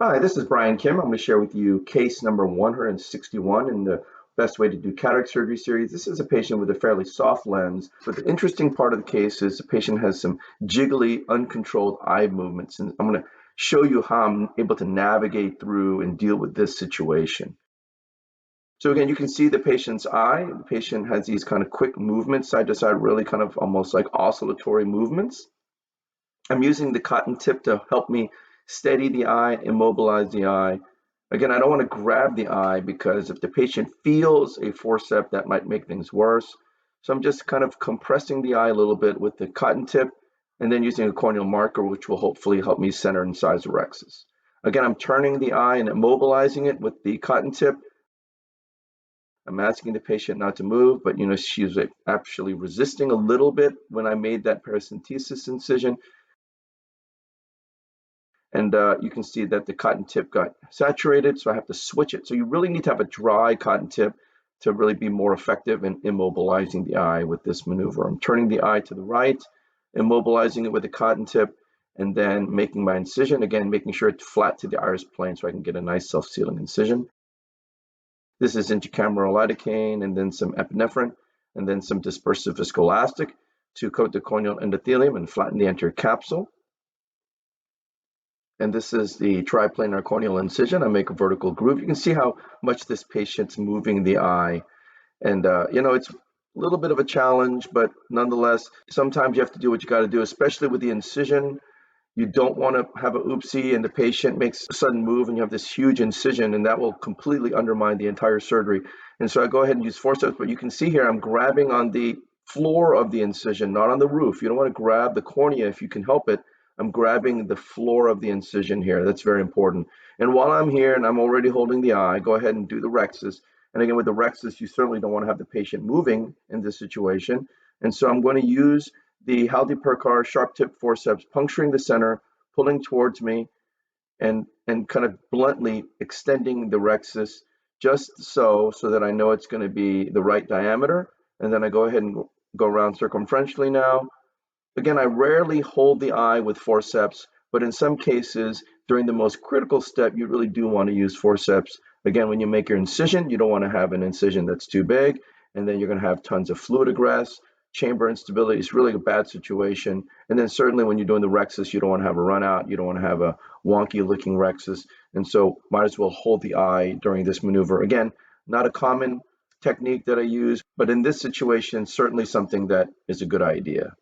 Hi, this is Brian Kim. I'm going to share with you case number 161 in the best way to do cataract surgery series. This is a patient with a fairly soft lens, but the interesting part of the case is the patient has some jiggly, uncontrolled eye movements, and I'm going to show you how I'm able to navigate through and deal with this situation. So again, you can see the patient's eye. The patient has these kind of quick movements, side to side, really kind of almost like oscillatory movements. I'm using the cotton tip to help me steady the eye, immobilize the eye. Again, I don't want to grab the eye because if the patient feels a forceps, that might make things worse. So I'm just kind of compressing the eye a little bit with the cotton tip and then using a corneal marker, which will hopefully help me center and size the rexus. Again, I'm turning the eye and immobilizing it with the cotton tip. I'm asking the patient not to move, but she's actually resisting a little bit when I made that paracentesis incision. And you can see that the cotton tip got saturated, so I have to switch it. So you really need to have a dry cotton tip to really be more effective in immobilizing the eye with this maneuver. I'm turning the eye to the right, immobilizing it with the cotton tip, and then making my incision, again, making sure it's flat to the iris plane so I can get a nice self-sealing incision. This is intracameral lidocaine, and then some epinephrine, and then some dispersive viscoelastic to coat the corneal endothelium and flatten the anterior capsule. And this is the triplanar corneal incision. I make a vertical groove. You can see how much this patient's moving the eye. And, it's a little bit of a challenge, but nonetheless, sometimes you have to do what you got to do, especially with the incision. You don't want to have an oopsie and the patient makes a sudden move and you have this huge incision, and that will completely undermine the entire surgery. And so I go ahead and use forceps, but you can see here I'm grabbing on the floor of the incision, not on the roof. You don't want to grab the cornea if you can help it. I'm grabbing the floor of the incision here. That's very important. And while I'm here and I'm already holding the eye, go ahead and do the rexus. And again, with the rexus, you certainly don't want to have the patient moving in this situation. And so I'm going to use the Haldi-Perkar sharp tip forceps, puncturing the center, pulling towards me, and kind of bluntly extending the rexus just so that I know it's going to be the right diameter. And then I go ahead and go around circumferentially now. Again, I rarely hold the eye with forceps, but in some cases, during the most critical step, you really do want to use forceps. Again, when you make your incision, you don't want to have an incision that's too big, and then you're going to have tons of fluid egress, chamber instability. It's really a bad situation. And then certainly when you're doing the rexus, you don't want to have a run out. You don't want to have a wonky looking rexus. And so might as well hold the eye during this maneuver. Again, not a common technique that I use, but in this situation, certainly something that is a good idea.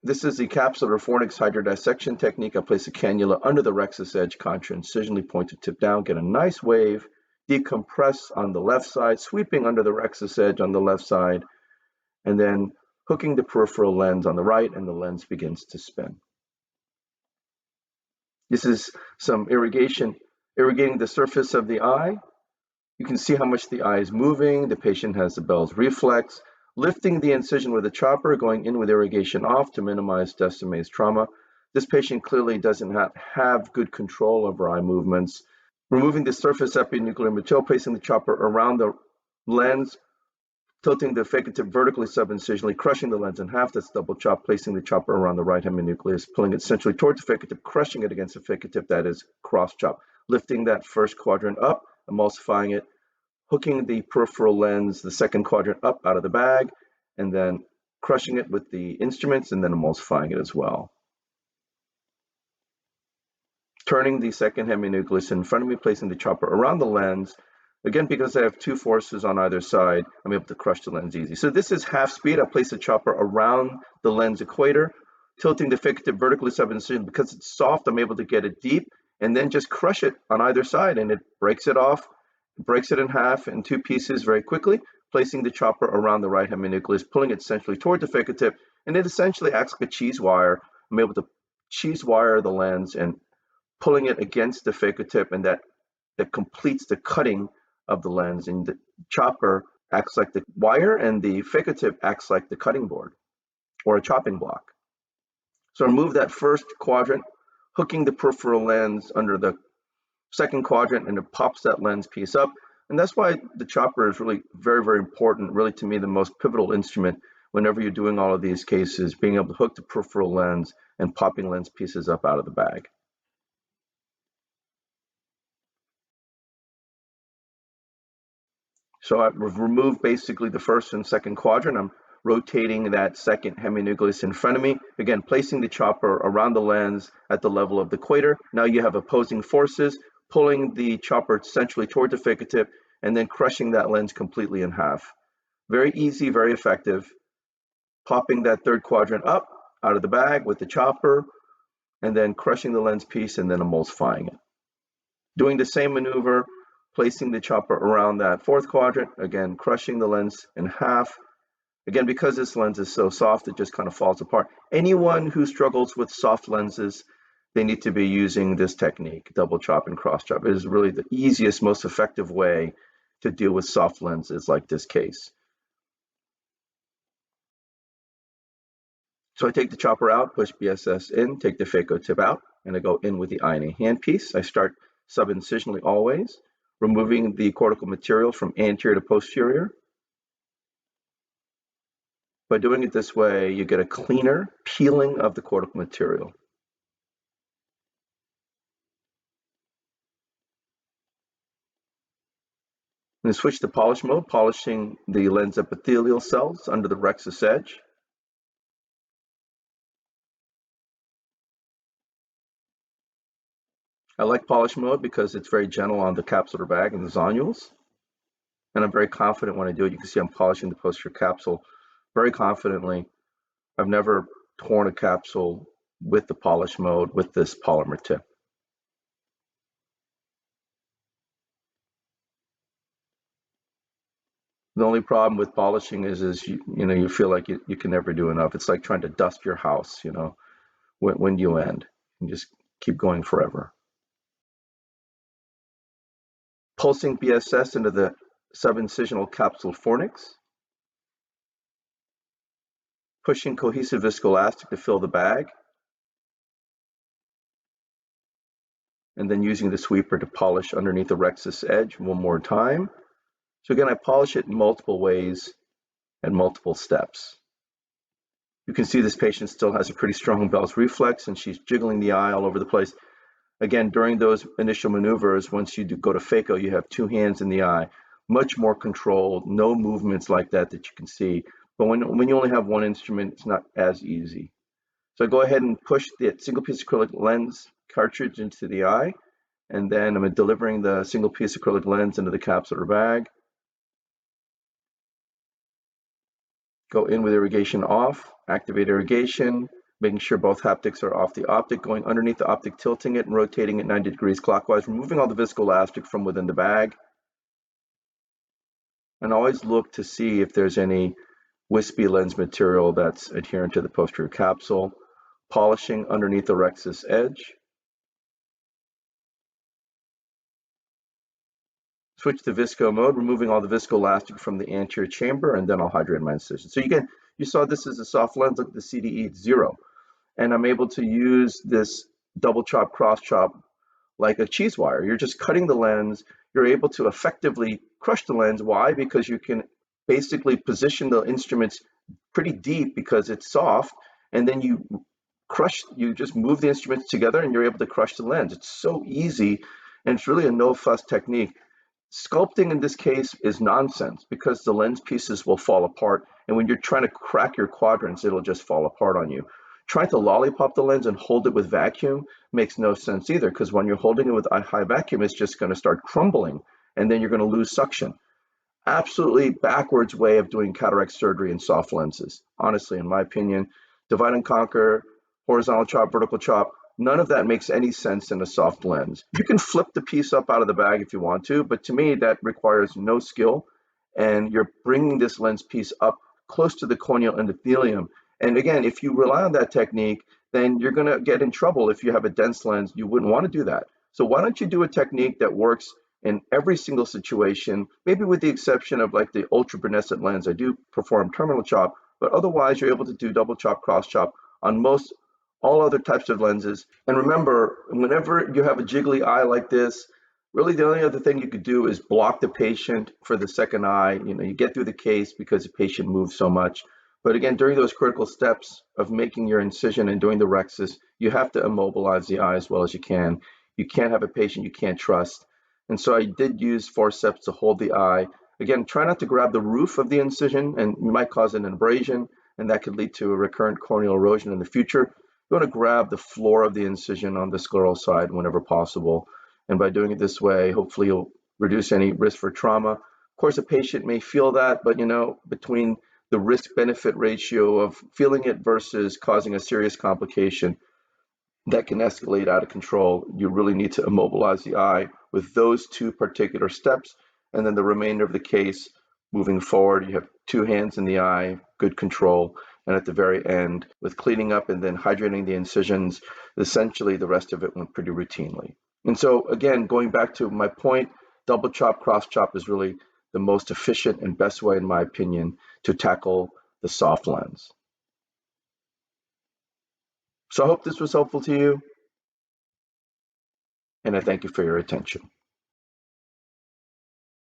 This is the capsular fornix hydrodissection technique. I place a cannula under the rexus edge, contra-incisionally pointed tip down, get a nice wave, decompress on the left side, sweeping under the rexus edge on the left side, and then hooking the peripheral lens on the right, and the lens begins to spin. This is some irrigating the surface of the eye. You can see how much the eye is moving. The patient has the Bell's reflex. Lifting the incision with a chopper, going in with irrigation off to minimize Descemet's trauma. This patient clearly doesn't have good control over eye movements. Removing the surface epinuclear material, placing the chopper around the lens, tilting the phakic tip vertically subincisionally, crushing the lens in half. That's double chop, placing the chopper around the right heminucleus, pulling it centrally towards the phakic tip, crushing it against the phakic tip, that is cross chop. Lifting that first quadrant up, emulsifying it, hooking the peripheral lens, the second quadrant, up out of the bag, and then crushing it with the instruments and then emulsifying it as well. Turning the second heminucleus in front of me, placing the chopper around the lens. Again, because I have two forces on either side, I'm able to crush the lens easy. So this is half speed. I place the chopper around the lens equator, tilting the phakic tip vertically subincision. Because it's soft, I'm able to get it deep and then just crush it on either side, and it breaks it off. Breaks it in half in two pieces very quickly, placing the chopper around the right heminucleus, pulling it centrally toward the phakic tip, and it essentially acts like a cheese wire. I'm able to cheese wire the lens and pulling it against the phakic tip, and that completes the cutting of the lens. And the chopper acts like the wire, and the phakic tip acts like the cutting board or a chopping block. So I remove that first quadrant, hooking the peripheral lens under the second quadrant, and it pops that lens piece up. And that's why the chopper is really very, very important, really to me, the most pivotal instrument whenever you're doing all of these cases, being able to hook the peripheral lens and popping lens pieces up out of the bag. So I've removed basically the first and second quadrant. I'm rotating that second heminucleus in front of me. Again, placing the chopper around the lens at the level of the equator. Now you have opposing forces, pulling the chopper centrally toward the phaco tip, and then crushing that lens completely in half. Very easy, very effective. Popping that third quadrant up out of the bag with the chopper, and then crushing the lens piece and then emulsifying it. Doing the same maneuver, placing the chopper around that fourth quadrant, again, crushing the lens in half. Again, because this lens is so soft, it just kind of falls apart. Anyone who struggles with soft lenses, they need to be using this technique, double chop and cross chop. It is really the easiest, most effective way to deal with soft lenses like this case. So I take the chopper out, push BSS in, take the phaco tip out, and I go in with the eye and a handpiece. I start sub-incisionally always, removing the cortical material from anterior to posterior. By doing it this way, you get a cleaner peeling of the cortical material. And switch to polish mode, polishing the lens epithelial cells under the rexus edge. I like polish mode because it's very gentle on the capsular bag and the zonules. And I'm very confident when I do it. You can see I'm polishing the posterior capsule very confidently. I've never torn a capsule with the polish mode with this polymer tip. The only problem with polishing is you feel like you can never do enough. It's like trying to dust your house, when you end. You just keep going forever. Pulsing BSS into the subincisional capsule fornix. Pushing cohesive viscoelastic to fill the bag. And then using the sweeper to polish underneath the rexus edge one more time. So again, I polish it in multiple ways and multiple steps. You can see this patient still has a pretty strong Bell's reflex and she's jiggling the eye all over the place. Again, during those initial maneuvers, once you go to phaco, you have two hands in the eye, much more controlled, no movements like that you can see. But when you only have one instrument, it's not as easy. So I go ahead and push the single piece acrylic lens cartridge into the eye, and then I'm delivering the single piece acrylic lens into the capsular bag. Go in with irrigation off, activate irrigation, making sure both haptics are off the optic, going underneath the optic, tilting it and rotating it 90 degrees clockwise, removing all the viscoelastic from within the bag. And always look to see if there's any wispy lens material that's adherent to the posterior capsule. Polishing underneath the rexus edge. Switch to visco mode, removing all the viscoelastic from the anterior chamber, and then I'll hydrate my incision. So you saw this is a soft lens, look at the CDE, it's 0. And I'm able to use this double chop, cross chop like a cheese wire. You're just cutting the lens. You're able to effectively crush the lens. Why? Because you can basically position the instruments pretty deep because it's soft, and then you just move the instruments together and you're able to crush the lens. It's so easy, and it's really a no-fuss technique. Sculpting in this case is nonsense because the lens pieces will fall apart, and when you're trying to crack your quadrants, it'll just fall apart on you. Trying to lollipop the lens and hold it with vacuum makes no sense either, because when you're holding it with a high vacuum, it's just going to start crumbling, and then you're going to lose suction. Absolutely backwards way of doing cataract surgery in soft lenses. Honestly, in my opinion, divide and conquer, horizontal chop, vertical chop, none of that makes any sense in a soft lens. You can flip the piece up out of the bag if you want to, but to me, that requires no skill, and you're bringing this lens piece up close to the corneal endothelium. And again, if you rely on that technique, then you're going to get in trouble. If you have a dense lens, you wouldn't want to do that. So why don't you do a technique that works in every single situation, maybe with the exception of like the ultra-brunescent lens. I do perform terminal chop, but otherwise you're able to do double chop, cross chop on all other types of lenses. And remember, whenever you have a jiggly eye like this, really the only other thing you could do is block the patient for the second eye. You get through the case because the patient moves so much. But again, during those critical steps of making your incision and doing the rexus, you have to immobilize the eye as well as you can. You can't have a patient you can't trust. And so I did use forceps to hold the eye. Again, try not to grab the roof of the incision, and you might cause an abrasion, and that could lead to a recurrent corneal erosion in the future. You want to grab the floor of the incision on the scleral side whenever possible. And by doing it this way, hopefully you'll reduce any risk for trauma. Of course, a patient may feel that, but between the risk-benefit ratio of feeling it versus causing a serious complication that can escalate out of control, you really need to immobilize the eye with those two particular steps. And then the remainder of the case, moving forward, you have two hands in the eye, good control. And at the very end, with cleaning up and then hydrating the incisions, essentially the rest of it went pretty routinely. And so again, going back to my point, double chop, cross chop is really the most efficient and best way, in my opinion, to tackle the soft lens. So I hope this was helpful to you, and I thank you for your attention.